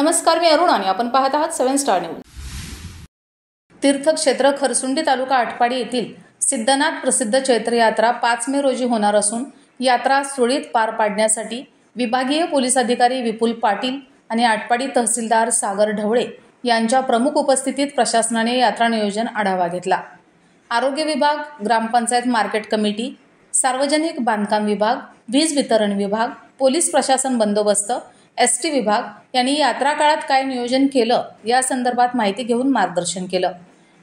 नमस्कार, मी अरुण आणि आपण पाहत आहात 7 स्टार न्यूज। तीर्थक्षेत्र खरसुंडी तालुका आटपाडी येथील सिद्धनाथ प्रसिद्ध चैत्र यात्रा 5 मे रोजी होणार असून यात्रा सुरळीत पार पाडण्यासाठी विभागीय पोलीस अधिकारी विपुल पाटील आणि आटपाडी तहसीलदार सागर ढवळे यांच्या प्रमुख उपस्थितीत प्रशासनाने यात्रा नियोजन आढावा घेतला। आरोग्य विभाग, ग्रामपंचायत मार्केट कमिटी, सार्वजनिक बांधकाम विभाग, वीज वितरण विभाग, पोलीस प्रशासन बंदोबस्त, एसटी विभाग यांनी यात्रा काळात काय नियोजन केलं या संदर्भात माहिती घेऊन मार्गदर्शन केलं।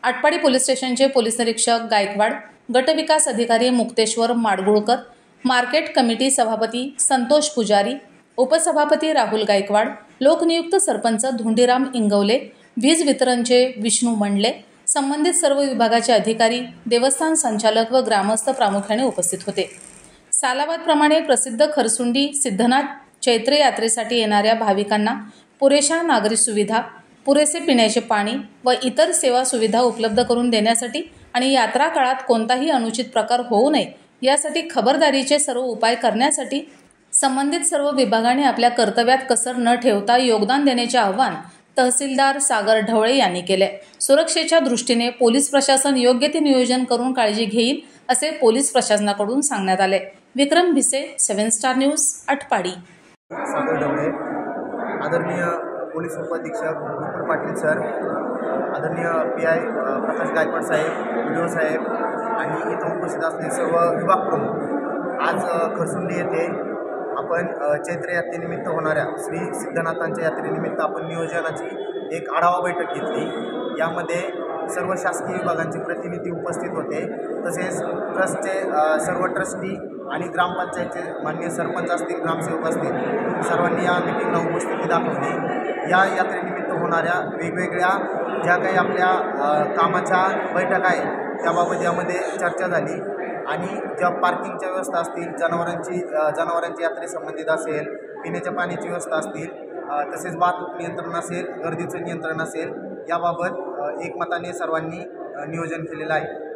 आटपाडी पोलीस स्टेशनचे पोलीस निरीक्षक गायकवाड, गट विकास अधिकारी मुक्तेश्वर माडगुळकर, मार्केट कमिटी सभापती संतोष पुजारी, उपसभापती राहुल गायकवाड, लोकनियुक्त सरपंच धुंडीराम इंगवले, वीज वितरणचे विष्णू मंडले, संबंधित सर्व विभागाचे अधिकारी, देवस्थान संचालक व ग्रामस्थ प्रामुख्याने उपस्थित होते। सालाबादप्रमाणे प्रसिद्ध खरसुंडी सिद्धनाथ चैत्र यात्रेसाठी येणाऱ्या भाविकांना पुरेशा नागरी सुविधा, पुरेसे पिण्याचे पाणी व इतर सेवा सुविधा उपलब्ध करून देण्यासाठी आणि यात्रा काळात कोणताही अनुचित प्रकार होऊ नये यासाठी खबरदारीचे सर्व उपाय करण्यासाठी संबंधित सर्व विभागाने आपल्या कर्तव्यात कसर न ठेवता योगदान देण्याचे आवाहन तहसीलदार सागर ढवळे यांनी केले। सुरक्षेच्या दृष्टीने पोलीस प्रशासन योग्य ते नियोजन करून काळजी घेईल असे पोलीस प्रशासनाकडून सांगण्यात आले। विक्रम भिसे, 7 स्टार न्यूज, आटपाडी। सागर ढवळे, आदरणीय पोलीस उपाधीक्षक विपुल पाटील सर, आदरणीय PI प्रकाश गायकवाड साहेब, व्हिडिओ साहेब आणि इथं उपस्थित असलेले सर्व विभाग प्रमुख, आज खरसुंडी येथे आपण चैत्र यात्रेनिमित्त होणाऱ्या श्री सिद्धनाथांच्या यात्रेनिमित्त आपण नियोजनाची एक आढावा बैठक घेतली। यामध्ये सर्व शासकीय विभागांचे प्रतिनिधी उपस्थित होते, तसेच ट्रस्टचे सर्व ट्रस्टी आणि ग्रामपंचायतचे माननीय सरपंच असतील, ग्रामसेवक असतील, सर्वांनी या मीटिंगला उपस्थिती दाखवली। या यात्रेनिमित्त होणाऱ्या वेगवेगळ्या ज्या काही आपल्या कामाच्या बैठका आहे त्याबाबत यामध्ये चर्चा झाली आणि ज्या पार्किंगच्या व्यवस्था असतील, जनावरांची यात्रेसंबंधित असेल, पिण्याच्या पाण्याची व्यवस्था असतील, तसेच वाहतूक नियंत्रण असेल, गर्दीचं नियंत्रण असेल, याबाबत एकमताने सर्वांनी नियोजन केलेलं आहे।